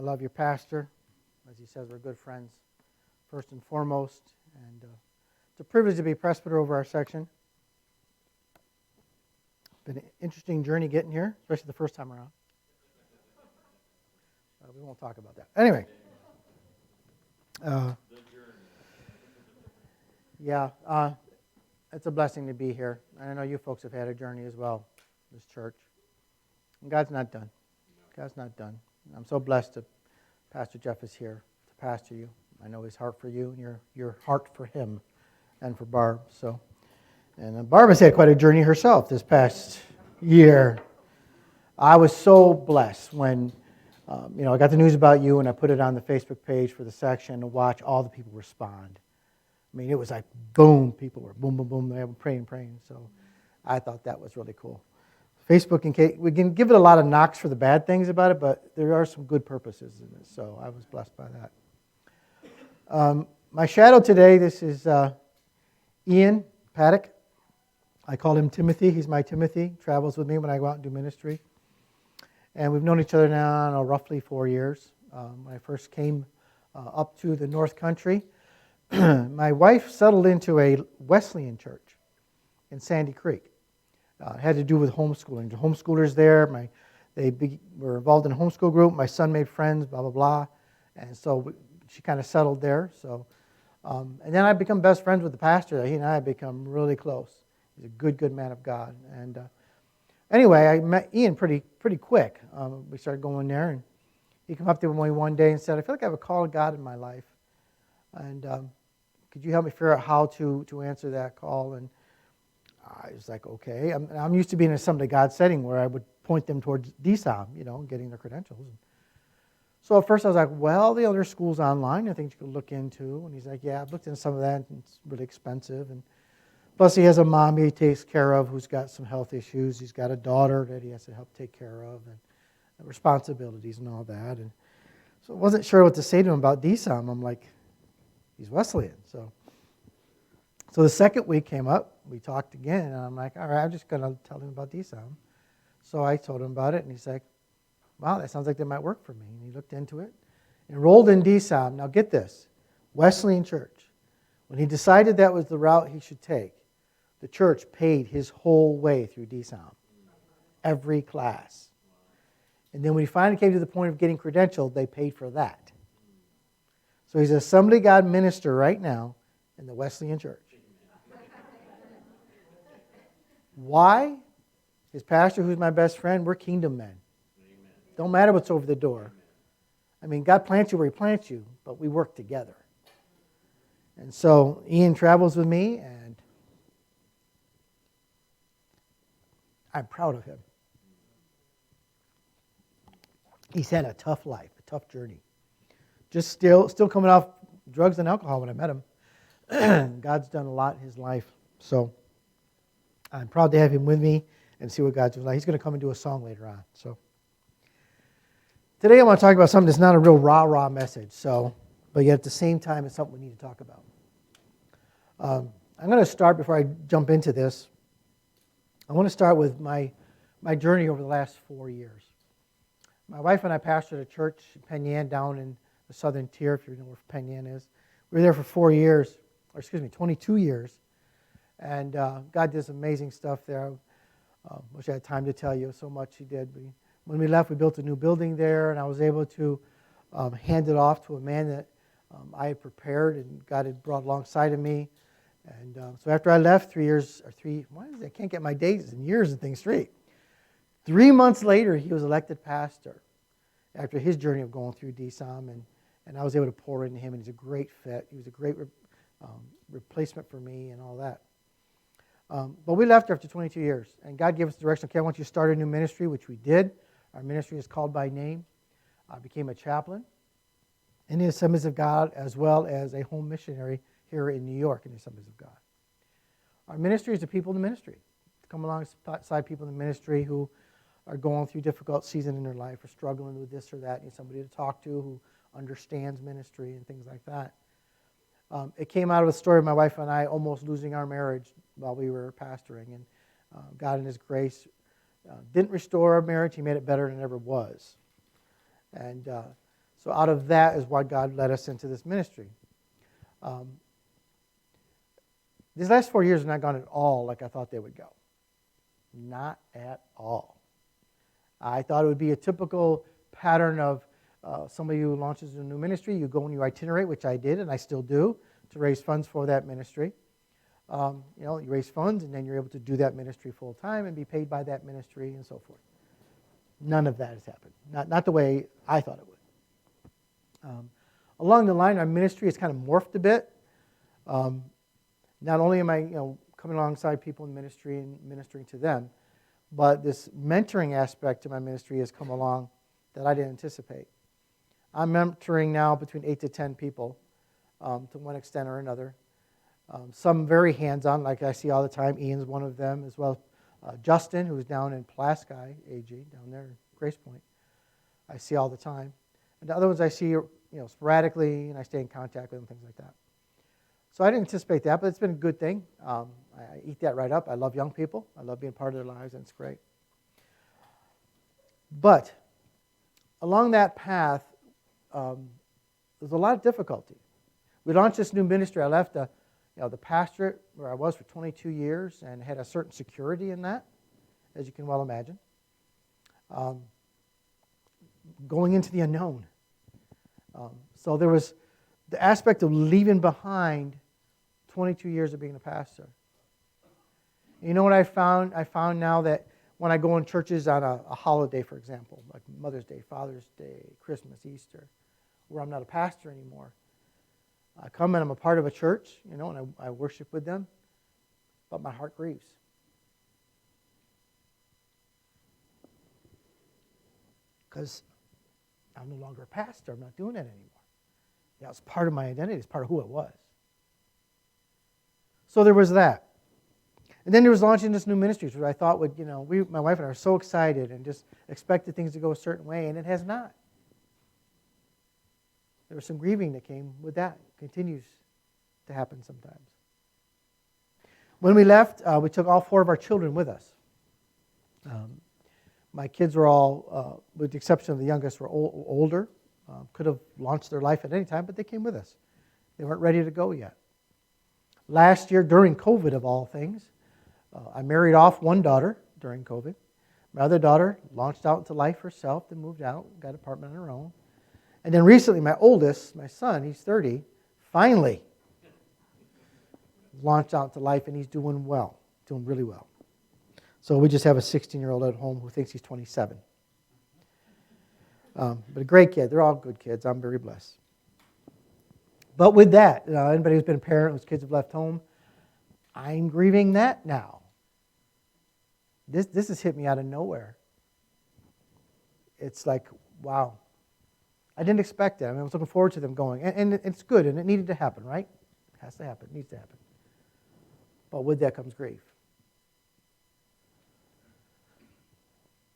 love your pastor. As he says, we're good friends, first and foremost. And it's a privilege to be presbyter over our section. Been an interesting journey getting here, especially the first time around. We won't talk about that. Anyway. It's a blessing to be here. And I know you folks have had a journey as well, this church. And God's not done. God's not done. I'm so blessed that Pastor Jeff is here to pastor you. I know his heart for you and your heart for him and for Barb. And Barb has had quite a journey herself this past year. I was so blessed when I got the news about you and I put it on the Facebook page for the section to watch all the people respond. I mean, it was like boom, people were boom, boom, boom, they were praying. So I thought that was really cool. Facebook, we can give it a lot of knocks for the bad things about it, but there are some good purposes in it. So I was blessed by that. My shadow today, this is Ian Paddock. I call him Timothy. He's my Timothy. Travels with me when I go out and do ministry. And we've known each other now roughly 4 years. When I first came up to the North Country, my wife settled into a Wesleyan church in Sandy Creek. It had to do with homeschooling. The homeschoolers there, they were involved in a homeschool group. My son made friends, blah, blah, blah. And so she kind of settled there. So, and then I become best friends with the pastor. He and I have become really close. He's a good man of God. And anyway, I met Ian pretty quick. We started going there, and he came up to me one day and said, I feel like I have a call of God in my life. And could you help me figure out how to answer that call? And I was like, okay. I'm used to being in a Assembly of God setting where I would point them towards DSOM, getting their credentials. So at first I was like, well, the other school's online. I think you could look into. And he's like, yeah, I've looked into some of that. And it's really expensive. And plus he has a mom he takes care of who's got some health issues. He's got a daughter that he has to help take care of and responsibilities and all that. And so I wasn't sure what to say to him about DSOM. I'm like, he's Wesleyan. So the second week came up, we talked again, and I'm like, all right, I'm just going to tell him about DSOM. So I told him about it, and he's like, wow, that sounds like that might work for me. And he looked into it, enrolled in DSOM. Now get this, Wesleyan Church. When he decided that was the route he should take, the church paid his whole way through DSOM, every class. And then when he finally came to the point of getting credentialed, they paid for that. So he's an Assembly of God minister right now in the Wesleyan Church. Why? His pastor, who's my best friend, we're kingdom men. Amen. Don't matter what's over the door. Amen. I mean, God plants you where he plants you, but we work together. And so Ian travels with me, and I'm proud of him. He's had a tough life, a tough journey. Just still coming off drugs and alcohol when I met him. God's done a lot in his life. So I'm proud to have him with me and see what God's doing. He's going to come and do a song later on. So today I want to talk about something that's not a real rah-rah message. But yet at the same time, it's something we need to talk about. I'm going to start before I jump into this. I want to start with my journey over the last 4 years. My wife and I pastored a church in Penn Yan down in the southern tier, if you know where Penn Yan is. We were there for 22 years. And God did some amazing stuff there. Wish I had time to tell you so much he did. When we left, we built a new building there, and I was able to hand it off to a man that I had prepared and God had brought alongside of me. And so after I left, I can't get my days and years and things straight. 3 months later, he was elected pastor after his journey of going through DSOM, and I was able to pour into him, and he's a great fit. He was a great replacement for me and all that. But we left after 22 years, and God gave us direction. Okay, I want you to start a new ministry, which we did. Our ministry is called by name. I became a chaplain in the Assemblies of God, as well as a home missionary here in New York in the Assemblies of God. Our ministry is the people in the ministry. To come alongside people in the ministry who are going through a difficult season in their life or struggling with this or that. Need somebody to talk to who understands ministry and things like that. It came out of the story of my wife and I almost losing our marriage while we were pastoring. And God in his grace didn't restore our marriage. He made it better than it ever was. And so So out of that is why God led us into this ministry. These last 4 years have not gone at all like I thought they would go. Not at all. I thought it would be a typical pattern of somebody who launches a new ministry. You go and you itinerate, which I did and I still do, to raise funds for that ministry. You raise funds and then you're able to do that ministry full time and be paid by that ministry and so forth. None of that has happened. Not the way I thought it would. Along the line, our ministry has kind of morphed a bit. Not only am I, coming alongside people in ministry and ministering to them, but this mentoring aspect to my ministry has come along that I didn't anticipate. I'm mentoring now between 8 to 10 people to one extent or another. Some very hands-on, like I see all the time. Ian's one of them, as well as Justin, who's down in Pulaski, AG, down there, Grace Point. I see all the time. And the other ones I see, sporadically, and I stay in contact with them, things like that. So I didn't anticipate that, but it's been a good thing. I eat that right up. I love young people. I love being part of their lives, and it's great. But along that path, there's a lot of difficulty. We launched this new ministry. I left the pastorate where I was for 22 years and had a certain security in that, as you can well imagine. Going into the unknown. So there was the aspect of leaving behind 22 years of being a pastor. You know what I found? I found now that when I go in churches on a holiday, for example, like Mother's Day, Father's Day, Christmas, Easter, where I'm not a pastor anymore, I come and I'm a part of a church, and I worship with them, but my heart grieves. Because I'm no longer a pastor. I'm not doing that anymore. That was part of my identity. It's part of who I was. So there was that. And then there was launching this new ministry, which I thought would, my wife and I are so excited and just expected things to go a certain way, and it has not. There was some grieving that came with that. It continues to happen sometimes. When we left, we took all 4 of our children with us. My kids were all, with the exception of the youngest, were older. Could have launched their life at any time, but they came with us. They weren't ready to go yet. Last year, during COVID of all things, I married off one daughter during COVID. My other daughter launched out into life herself and moved out, got an apartment on her own. And then recently, my oldest, my son, he's 30, finally launched out into life, and he's doing well, doing really well. So we just have a 16-year-old at home who thinks he's 27. But a great kid. They're all good kids. I'm very blessed. But with that, anybody who's been a parent whose kids have left home, I'm grieving that now. This has hit me out of nowhere. It's like, wow. I didn't expect that. I was looking forward to them going. And it's good, and it needed to happen, right? It has to happen. It needs to happen. But with that comes grief.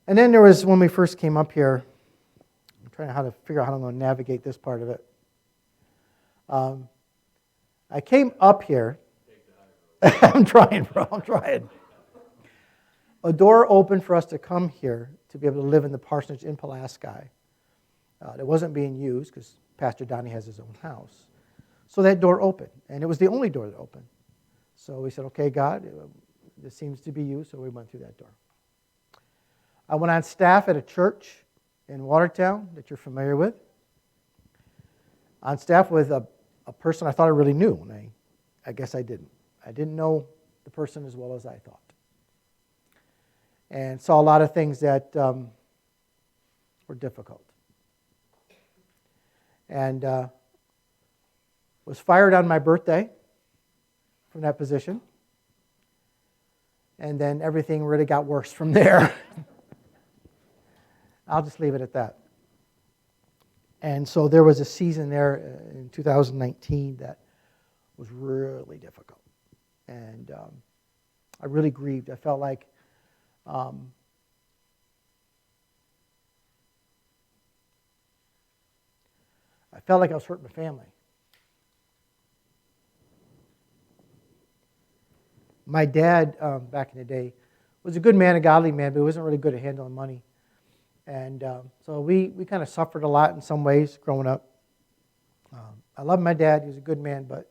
And then there was, when we first came up here, I'm trying to figure out how I'm going to navigate this part of it. I came up here. I'm trying, bro. I'm trying. A door opened for us to come here to be able to live in the parsonage in Pulaski. That wasn't being used because Pastor Donnie has his own house. So that door opened, and it was the only door that opened. So we said, okay, God, this seems to be you, so we went through that door. I went on staff at a church in Watertown that you're familiar with. On staff with a person I thought I really knew, and I guess I didn't. I didn't know the person as well as I thought. And saw a lot of things that were difficult. And was fired on my birthday from that position. And then everything really got worse from there. I'll just leave it at that. And so there was a season there in 2019 that was really difficult. And I really grieved. I felt like I was hurting my family. My dad, back in the day, was a good man, a godly man, but he wasn't really good at handling money. And so we kind of suffered a lot in some ways growing up. I love my dad. He was a good man, but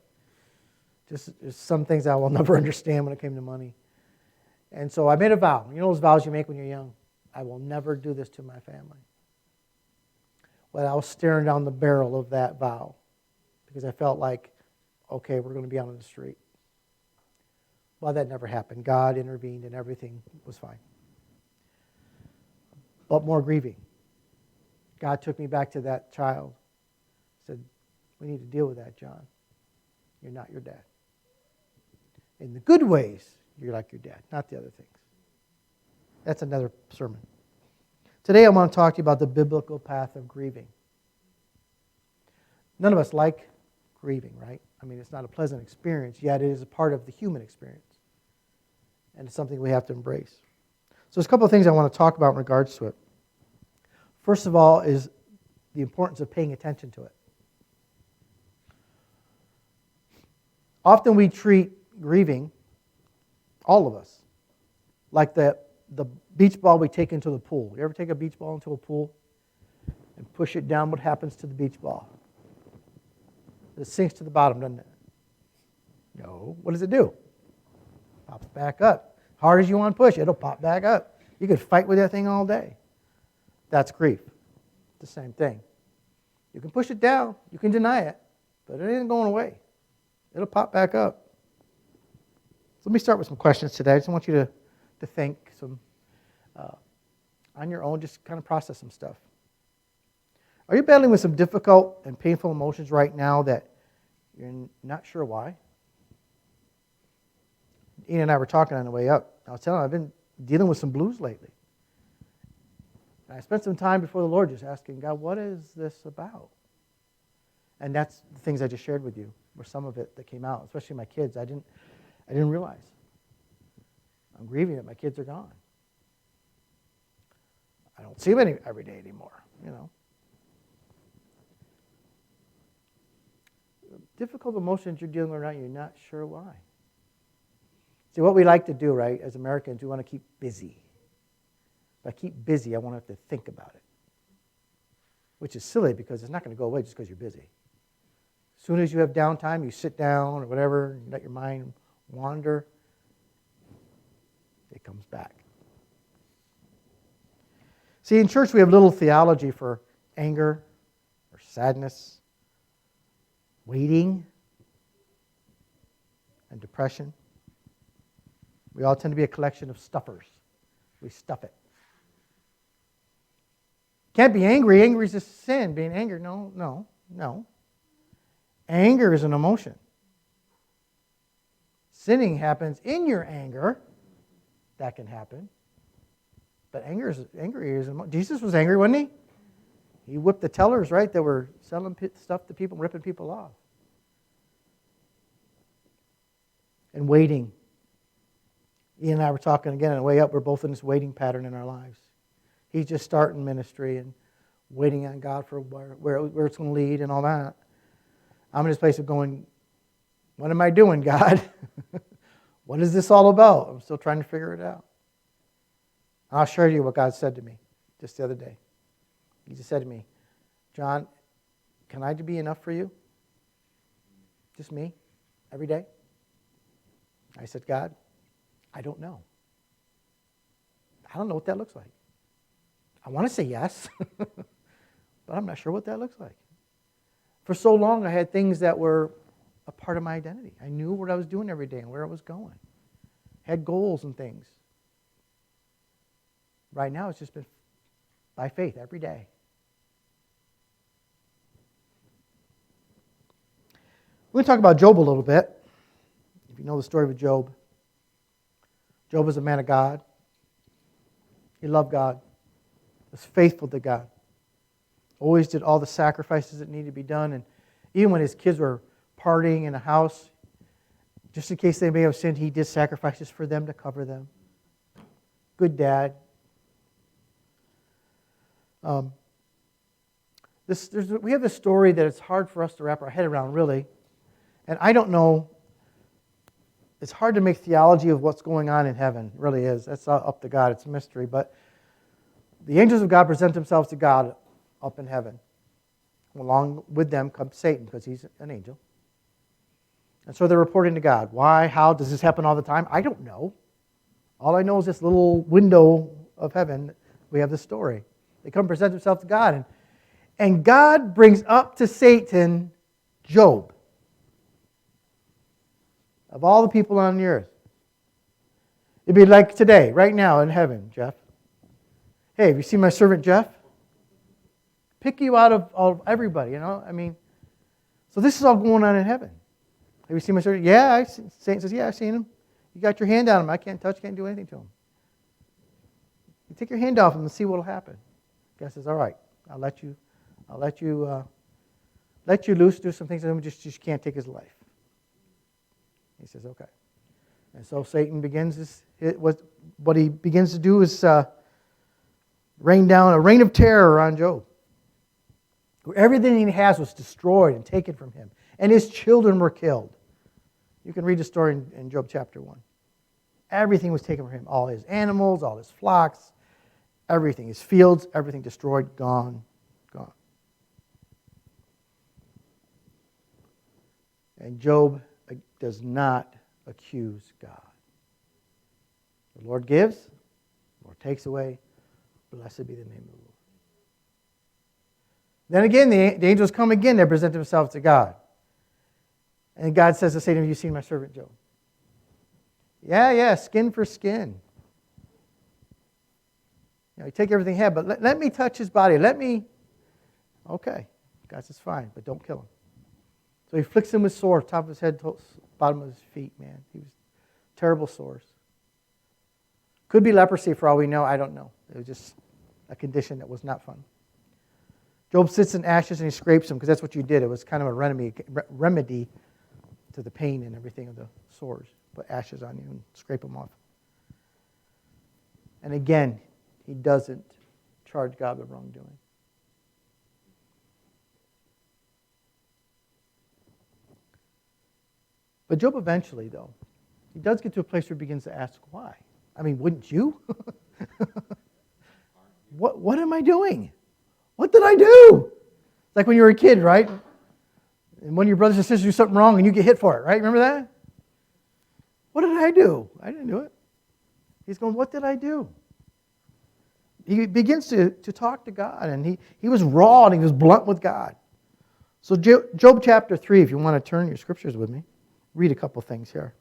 just there's some things I will never understand when it came to money. And so I made a vow. You know those vows you make when you're young? I will never do this to my family. Well, I was staring down the barrel of that vow because I felt like, okay, we're going to be out on the street. Well, that never happened. God intervened and everything was fine. But more grieving. God took me back to that child. Said, we need to deal with that, John. You're not your dad. In the good ways, you're like your dad, not the other things. That's another sermon. Today I want to talk to you about the biblical path of grieving. None of us like grieving, right? I mean, it's not a pleasant experience, yet it is a part of the human experience. And it's something we have to embrace. So there's a couple of things I want to talk about in regards to it. First of all is the importance of paying attention to it. Often we treat grieving, all of us, like the beach ball we take into the pool. You ever take a beach ball into a pool and push it down? What happens to the beach ball? It sinks to the bottom, doesn't it? No. What does it do? Pops back up. Hard as you want to push, it'll pop back up. You could fight with that thing all day. That's grief. The same thing. You can push it down, you can deny it, but it ain't going away. It'll pop back up. So let me start with some questions today. I just want you to think some on your own, just kind of process some stuff. Are you battling with some difficult and painful emotions right now that you're not sure why? Ian and I were talking on the way up. I was telling him I've been dealing with some blues lately. And I spent some time before the Lord just asking, God, what is this about? And that's the things I just shared with you, were some of it that came out, especially my kids. I didn't realize. I'm grieving that my kids are gone. I don't see them every day anymore, you know. Difficult emotions you're dealing with right now, you're not sure why. See, what we like to do, right, as Americans, we want to keep busy. If I keep busy, I won't have to think about it. Which is silly because it's not going to go away just because you're busy. As soon as you have downtime, you sit down or whatever, you let your mind wander, it comes back. See, in church we have little theology for anger or sadness, waiting, and depression. We all tend to be a collection of stuffers. We stuff it. Can't be angry. Angry is a sin. Being angry, no. Anger is an emotion. Sinning happens in your anger. That can happen. But angry is Jesus was angry, wasn't he? He whipped the tellers, right, that were selling stuff to people, ripping people off. And waiting. Ian and I were talking again on the way up. We're both in this waiting pattern in our lives. He's just starting ministry and waiting on God for where it's going to lead and all that. I'm in this place of going, what am I doing, God? What is this all about? I'm still trying to figure it out. I'll share with you what God said to me just the other day. He just said to me, John, can I be enough for you? Just me? Every day? I said, God, I don't know. I don't know what that looks like. I want to say yes, but I'm not sure what that looks like. For so long, I had things that were a part of my identity. I knew what I was doing every day and where I was going. Had goals and things. Right now, it's just been by faith every day. We're going to talk about Job a little bit. If you know the story of Job. Job was a man of God. He loved God. Was faithful to God. Always did all the sacrifices that needed to be done. And even when his kids were partying in a house, just in case they may have sinned, he did sacrifices for them to cover them. Good dad. We have this story that it's hard for us to wrap our head around, really. And I don't know. It's hard to make theology of what's going on in heaven. It really is. That's up to God. It's a mystery. But the angels of God present themselves to God up in heaven. Along with them comes Satan, because he's an angel. And so they're reporting to God. Why? How? Does this happen all the time? I don't know. All I know is this little window of heaven. We have this story. They come present themselves to God. And God brings up to Satan Job. Of all the people on the earth. It'd be like today, right now in heaven, Jeff. Hey, have you seen my servant Jeff? Pick you out of everybody, you know? I mean, so this is all going on in heaven. Have you seen my servant? Yeah, Satan says, yeah, I've seen him. You got your hand on him. I can't touch, can't do anything to him. You take your hand off him and see what will happen. God says, all right, I'll let you loose, do some things to him, just can't take his life. He says, okay. And so Satan begins what he begins to do is rain down a reign of terror on Job. Where everything he has was destroyed and taken from him. And his children were killed. You can read the story in Job chapter 1. Everything was taken from him. All his animals, all his flocks, everything. His fields, everything destroyed, gone. And Job does not accuse God. The Lord gives, the Lord takes away. Blessed be the name of the Lord. Then again, the angels come again. They present themselves to God. And God says to Satan, have you seen my servant Job? Yeah, skin for skin. You take everything he had, but let me touch his body. Okay. God says, fine, but don't kill him. So he afflicts him with sores, top of his head, bottom of his feet, man. He was terrible sores. Could be leprosy for all we know. I don't know. It was just a condition that was not fun. Job sits in ashes and he scrapes them because that's what you did. It was kind of a remedy to the pain and everything of the sores. Put ashes on you and scrape them off. And again, he doesn't charge God with wrongdoing. But Job eventually, though, he does get to a place where he begins to ask why. I mean, wouldn't you? What am I doing? What did I do? It's like when you were a kid, right? And one of your brothers and sisters do something wrong and you get hit for it, right? Remember that? What did I do? I didn't do it. He's going, what did I do? He begins to talk to God, and he was raw and he was blunt with God. So Job chapter 3, if you want to turn your scriptures with me, read a couple things here.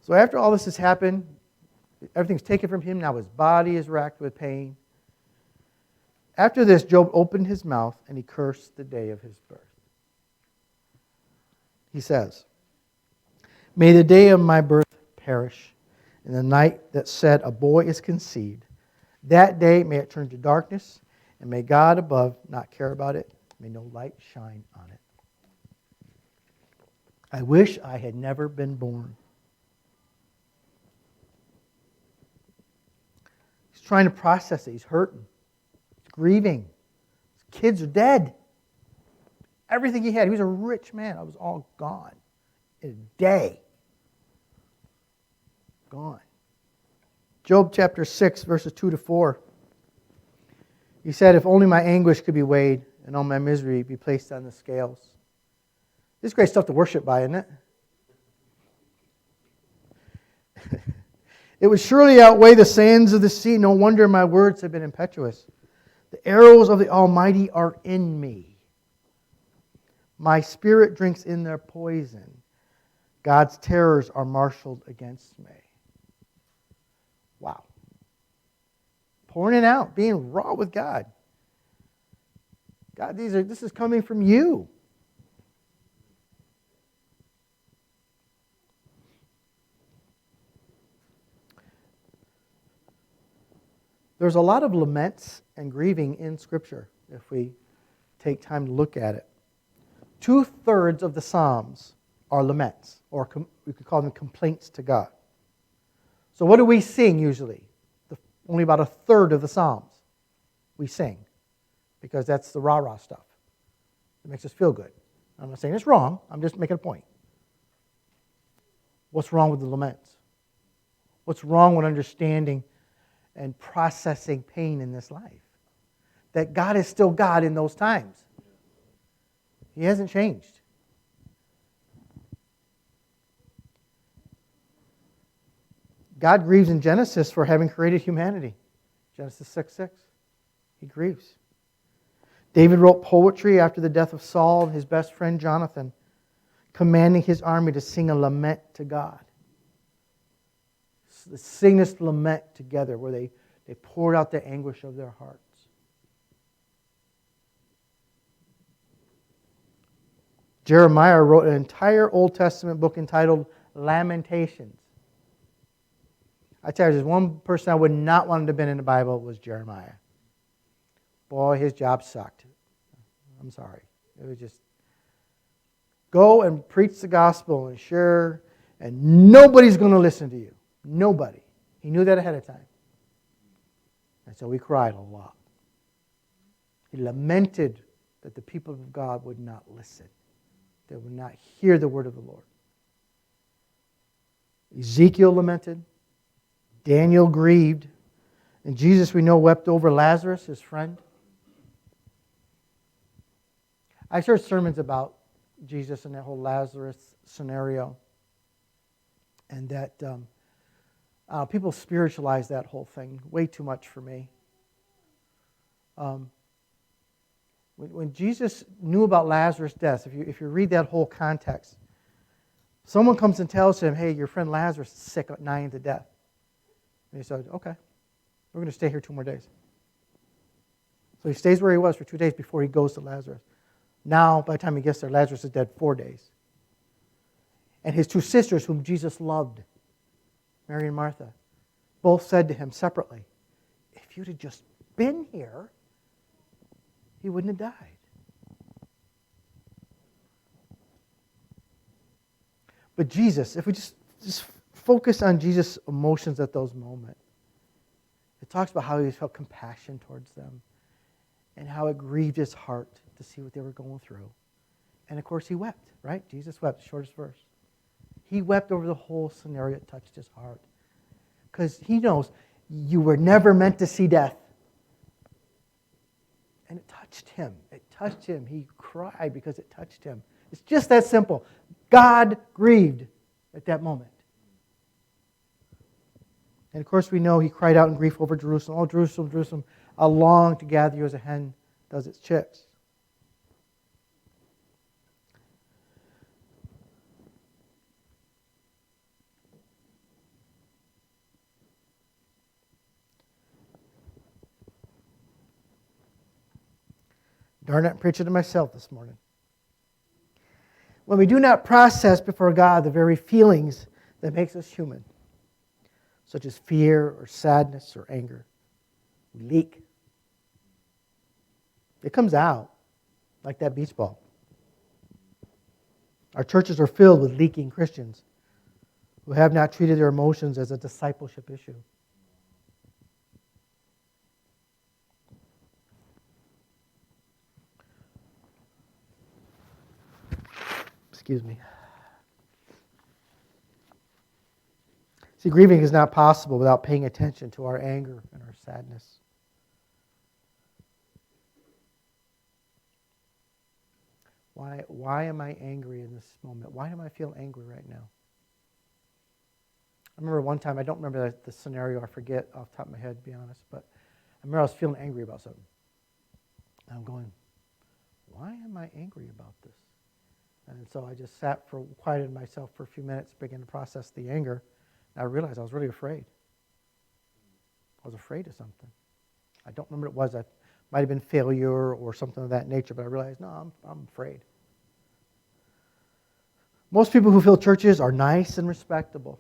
So after all this has happened, everything's taken from him. Now his body is racked with pain. After this, Job opened his mouth and he cursed the day of his birth. He says, may the day of my birth perish, and the night that said a boy is conceived. That day may it turn to darkness, and may God above not care about it. May no light shine on it. I wish I had never been born. He's trying to process it. He's hurting. He's grieving. His kids are dead. Everything he had. He was a rich man. It was all gone in a day. Gone. Job chapter 6, verses 2 to 4. He said, if only my anguish could be weighed and all my misery be placed on the scales. This is great stuff to worship by, isn't it? It would surely outweigh the sands of the sea. No wonder my words have been impetuous. The arrows of the Almighty are in me. My spirit drinks in their poison. God's terrors are marshaled against me. Wow. Pouring it out, being raw with God. God, this is coming from you. There's a lot of laments and grieving in Scripture if we take time to look at it. 2/3 of the Psalms are laments, or we could call them complaints to God. So what do we sing usually? Only about 1/3 of the Psalms we sing, because that's the rah-rah stuff. It makes us feel good. I'm not saying it's wrong. I'm just making a point. What's wrong with the laments? What's wrong with understanding and processing pain in this life. That God is still God in those times. He hasn't changed. God grieves in Genesis for having created humanity. Genesis 6:6. He grieves. David wrote poetry after the death of Saul and his best friend Jonathan, commanding his army to sing a lament to God. They sing this lament together where they poured out the anguish of their hearts. Jeremiah wrote an entire Old Testament book entitled Lamentations. I tell you, there's one person I would not want to have been in the Bible was Jeremiah. Boy, his job sucked. I'm sorry. It was just go and preach the gospel and share, and nobody's going to listen to you. Nobody. He knew that ahead of time. And so he cried a lot. He lamented that the people of God would not listen. They would not hear the word of the Lord. Ezekiel lamented. Daniel grieved. And Jesus, we know, wept over Lazarus, his friend. I've heard sermons about Jesus and that whole Lazarus scenario. And that people spiritualize that whole thing way too much for me. When Jesus knew about Lazarus' death, if you read that whole context, someone comes and tells him, hey, your friend Lazarus is sick, nigh to death. And he said, okay, we're going to stay here 2 more days. So he stays where he was for 2 days before he goes to Lazarus. Now, by the time he gets there, Lazarus is dead 4 days. And his 2 sisters, whom Jesus loved, Mary and Martha, both said to him separately, if you'd have just been here, he wouldn't have died. But Jesus, if we just focus on Jesus' emotions at those moments, it talks about how he felt compassion towards them and how it grieved his heart to see what they were going through. And of course he wept, right? Jesus wept, shortest verse. He wept over the whole scenario. It touched his heart. Because he knows you were never meant to see death. And it touched him. It touched him. He cried because it touched him. It's just that simple. God grieved at that moment. And of course we know he cried out in grief over Jerusalem. Oh, Jerusalem, Jerusalem, I long to gather you as a hen does its chicks. Darn it, I'm preaching to myself this morning. When we do not process before God the very feelings that makes us human, such as fear or sadness or anger, we leak. It comes out like that beach ball. Our churches are filled with leaking Christians who have not treated their emotions as a discipleship issue. Excuse me. See, grieving is not possible without paying attention to our anger and our sadness. Why am I angry in this moment? Why am I feel angry right now? I remember one time, I don't remember the scenario, I forget off the top of my head, to be honest, but I remember I was feeling angry about something. And I'm going, why am I angry about this? And so I just quieted myself for a few minutes, began to process the anger, and I realized I was really afraid. I was afraid of something. I don't remember what it was. It might have been failure or something of that nature, but I realized, no, I'm afraid. Most people who fill churches are nice and respectable.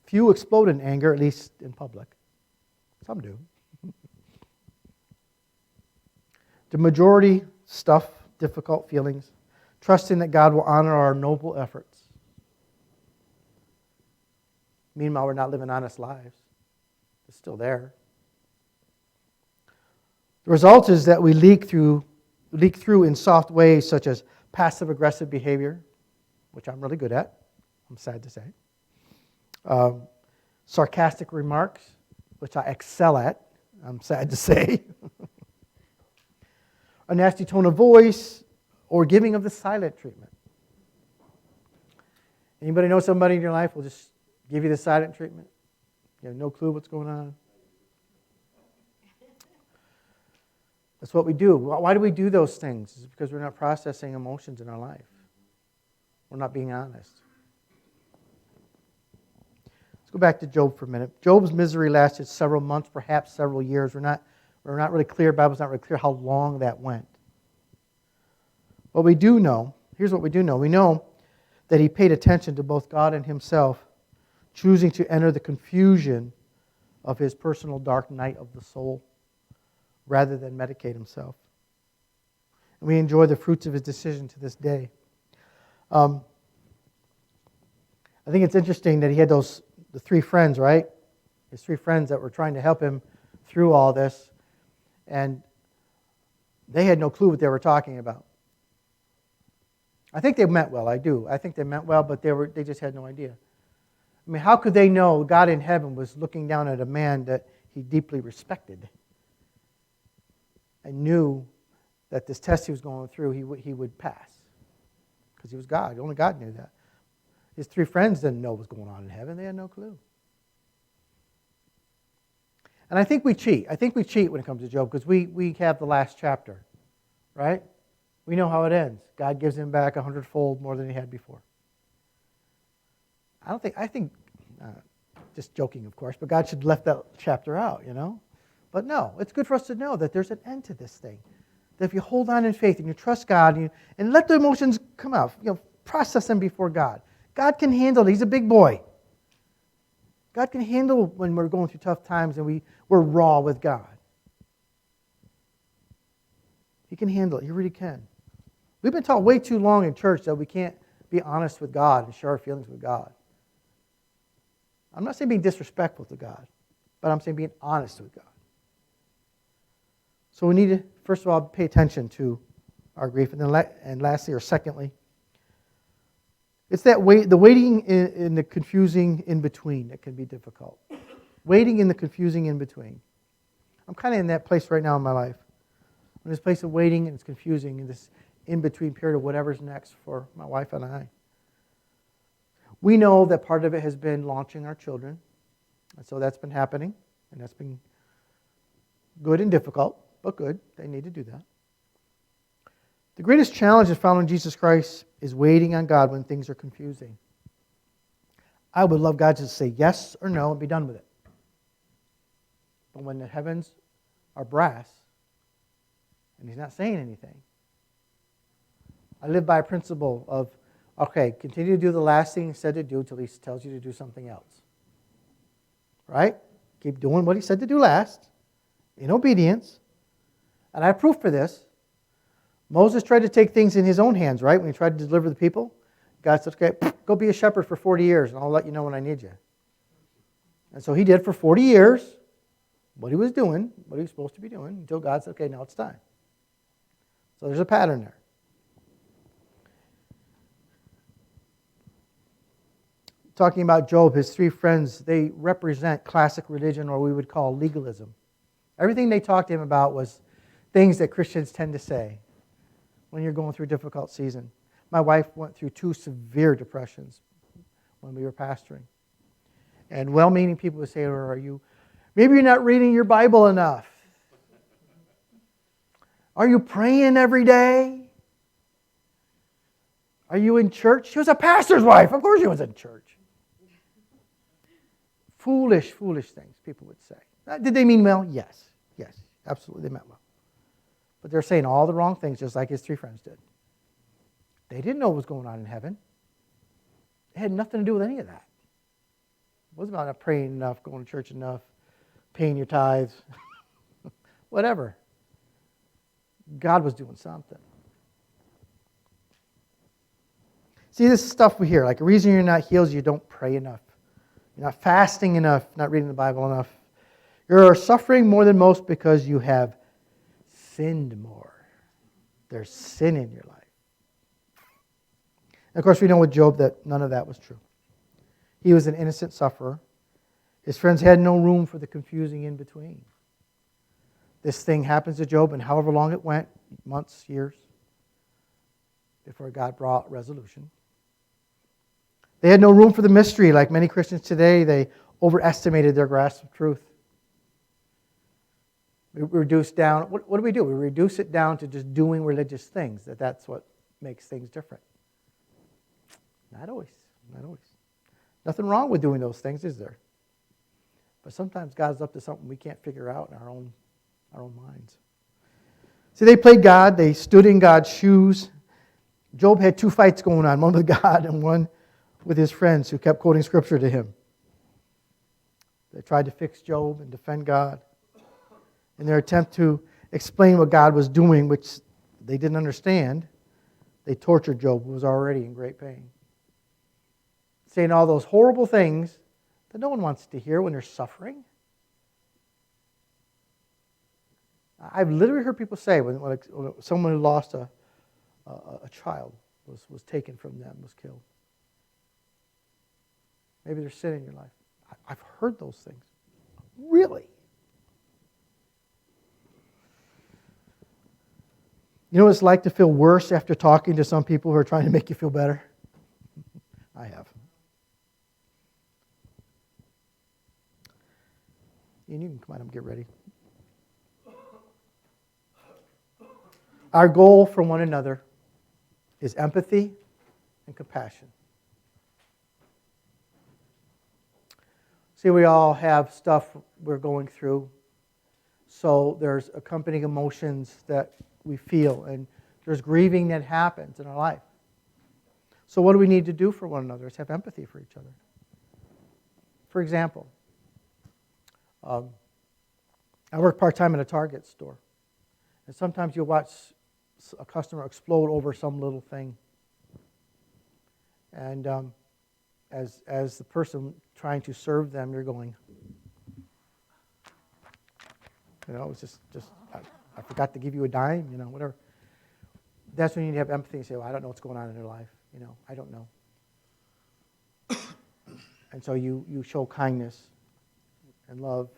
Few explode in anger, at least in public. Some do. The majority stuff difficult feelings, trusting that God will honor our noble efforts. Meanwhile, we're not living honest lives. It's still there. The result is that we leak through in soft ways such as passive-aggressive behavior, which I'm really good at, I'm sad to say. Sarcastic remarks, which I excel at, I'm sad to say. A nasty tone of voice, or giving of the silent treatment. Anybody know somebody in your life will just give you the silent treatment? You have no clue what's going on. That's what we do. Why do we do those things? It's because we're not processing emotions in our life. We're not being honest. Let's go back to Job for a minute. Job's misery lasted several months, perhaps several years. We're not really clear. The Bible's not really clear how long that went. What we do know, here's what we do know. We know that he paid attention to both God and himself, choosing to enter the confusion of his personal dark night of the soul rather than medicate himself. And we enjoy the fruits of his decision to this day. I think it's interesting that he had the three friends, right? His three friends that were trying to help him through all this. And they had no clue what they were talking about. I think they meant well, I do. I think they meant well, but they just had no idea. I mean, how could they know God in heaven was looking down at a man that he deeply respected and knew that this test he was going through, he would pass? Because he was God. Only God knew that. His three friends didn't know what was going on in heaven. They had no clue. And I think we cheat. I think we cheat when it comes to Job because we have the last chapter, right? We know how it ends. God gives him back 100-fold more than he had before. I think, just joking, of course, but God should have left that chapter out, you know? But no, it's good for us to know that there's an end to this thing. That if you hold on in faith and you trust God and let the emotions come out, process them before God. God can handle it. He's a big boy. God can handle when we're going through tough times and we're raw with God. He can handle it. He really can. We've been taught way too long in church that we can't be honest with God and share our feelings with God. I'm not saying being disrespectful to God, but I'm saying being honest with God. So we need to, first of all, pay attention to our grief. And lastly, or secondly, it's the waiting in the confusing in-between that can be difficult. Waiting in the confusing in-between. I'm kind of in that place right now in my life. I'm in this place of waiting and it's confusing in this in-between period of whatever's next for my wife and I. We know that part of it has been launching our children. And so that's been happening. And that's been good and difficult, but good. They need to do that. The greatest challenge of following Jesus Christ is waiting on God when things are confusing. I would love God to say yes or no and be done with it. But when the heavens are brass and He's not saying anything, I live by a principle of, okay, continue to do the last thing He said to do until He tells you to do something else. Right? Keep doing what He said to do last in obedience. And I have proof for this. Moses tried to take things in his own hands, right? When he tried to deliver the people, God said, okay, go be a shepherd for 40 years and I'll let you know when I need you. And so he did for 40 years what he was doing, what he was supposed to be doing, until God said, okay, now it's time. So there's a pattern there. Talking about Job, his three friends, they represent classic religion, or we would call legalism. Everything they talked to him about was things that Christians tend to say when you're going through a difficult season. My wife went through 2 severe depressions when we were pastoring. And well-meaning people would say to her, maybe you're not reading your Bible enough. Are you praying every day? Are you in church? She was a pastor's wife. Of course she was in church. Foolish things people would say. Did they mean well? Yes, absolutely they meant well. But they're saying all the wrong things, just like his 3 friends did. They didn't know what was going on in heaven. It had nothing to do with any of that. It wasn't about not praying enough, going to church enough, paying your tithes, whatever. God was doing something. See, this stuff we hear, like the reason you're not healed is you don't pray enough. You're not fasting enough, not reading the Bible enough. You're suffering more than most because you have sinned more. There's sin in your life. And of course, we know with Job that none of that was true. He was an innocent sufferer. His friends had no room for the confusing in between. This thing happens to Job, and however long it went, months, years, before God brought resolution. They had no room for the mystery. Like many Christians today, they overestimated their grasp of truth. We reduce down, what do? We reduce it down to just doing religious things, that's what makes things different. Not always. Nothing wrong with doing those things, is there? But sometimes God's up to something we can't figure out in our own minds. See, they played God. They stood in God's shoes. Job had two fights going on, one with God and one with his friends who kept quoting Scripture to him. They tried to fix Job and defend God. In their attempt to explain what God was doing, which they didn't understand, they tortured Job, who was already in great pain. Saying all those horrible things that no one wants to hear when they're suffering. I've literally heard people say when someone who lost a child was taken from them, was killed. Maybe there's sin in your life. I've heard those things. Really? You know what it's like to feel worse after talking to some people who are trying to make you feel better? I have. And you can come on and get ready. Our goal for one another is empathy and compassion. See, we all have stuff we're going through, so there's accompanying emotions that we feel, and there's grieving that happens in our life. So what do we need to do for one another? Is have empathy for each other. For example, I work part-time at a Target store, and sometimes you'll watch a customer explode over some little thing. And as the person trying to serve them, you're going, it's just I forgot to give you a dime, whatever. That's when you need to have empathy and say, well, I don't know what's going on in their life. I don't know. And so you show kindness and love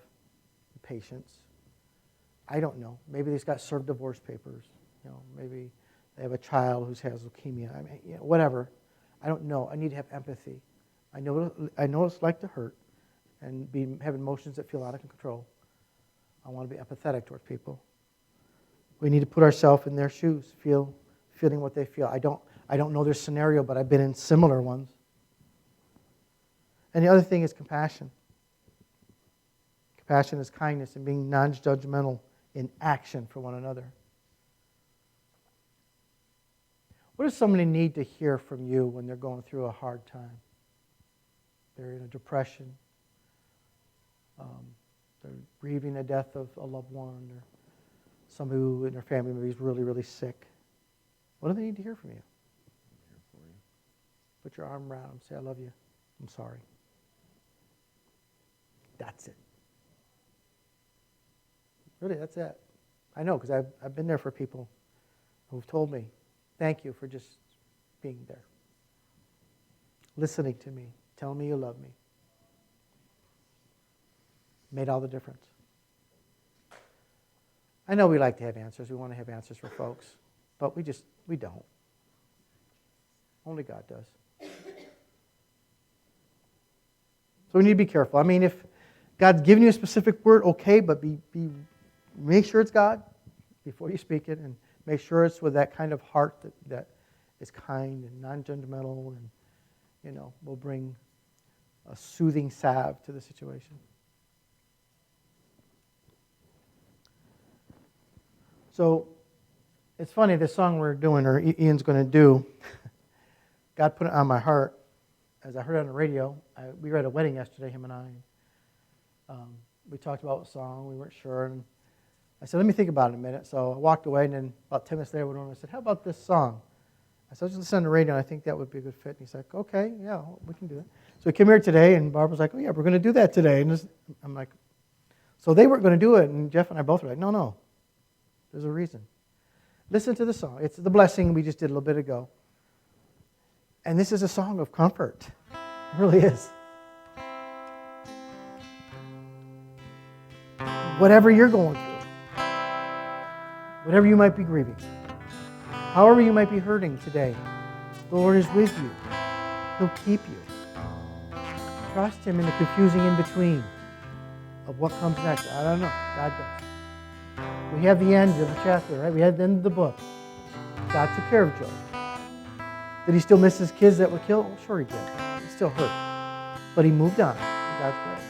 and patience. I don't know. Maybe they've got served divorce papers. Maybe they have a child who has leukemia. Whatever. I don't know. I need to have empathy. I know what it's like to hurt and have emotions that feel out of control. I want to be empathetic toward people. We need to put ourselves in their shoes, feeling what they feel. I don't know their scenario, but I've been in similar ones. And the other thing is compassion. Compassion is kindness and being non-judgmental in action for one another. What does somebody need to hear from you when they're going through a hard time? They're in a depression. They're grieving the death of a loved one, or somebody who in their family maybe is really, really sick. What do they need to hear from you? Here for you. Put your arm around them. Say, I love you. I'm sorry. That's it. Really, that's it. I know, because I've been there for people who've told me, thank you for just being there. Listening to me. Telling me you love me. Made all the difference. I know we like to have answers. We want to have answers for folks. But we don't. Only God does. So we need to be careful. If God's given you a specific word, okay, but make sure it's God before you speak it, and make sure it's with that kind of heart that is kind and non-judgmental and, will bring a soothing salve to the situation. So it's funny, this song we're doing, or Ian's going to do, God put it on my heart as I heard it on the radio. We were at a wedding yesterday, him and I. We talked about the song. We weren't sure. And I said, let me think about it a minute. So I walked away, and then about 10 minutes later, I said, how about this song? I said, just listen on the radio, and I think that would be a good fit. And he's like, okay, yeah, we can do it. So we came here today, and Barbara's like, oh, yeah, we're going to do that today. And I'm like, so they weren't going to do it, and Jeff and I both were like, no, there's a reason. Listen to the song. It's the blessing we just did a little bit ago. And this is a song of comfort. It really is. whatever you're going through, whatever you might be grieving, however you might be hurting today, the Lord is with you. He'll keep you. Trust Him in the confusing in-between of what comes next. I don't know. God does. We have the end of the chapter, right? We have the end of the book. God took care of Job. Did he still miss his kids that were killed? Well, sure he did. It still hurt. But he moved on in God's grace.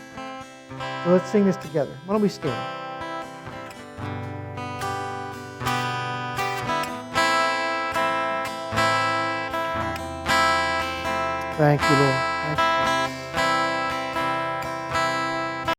So let's sing this together. Why don't we stand? Thank you, Lord.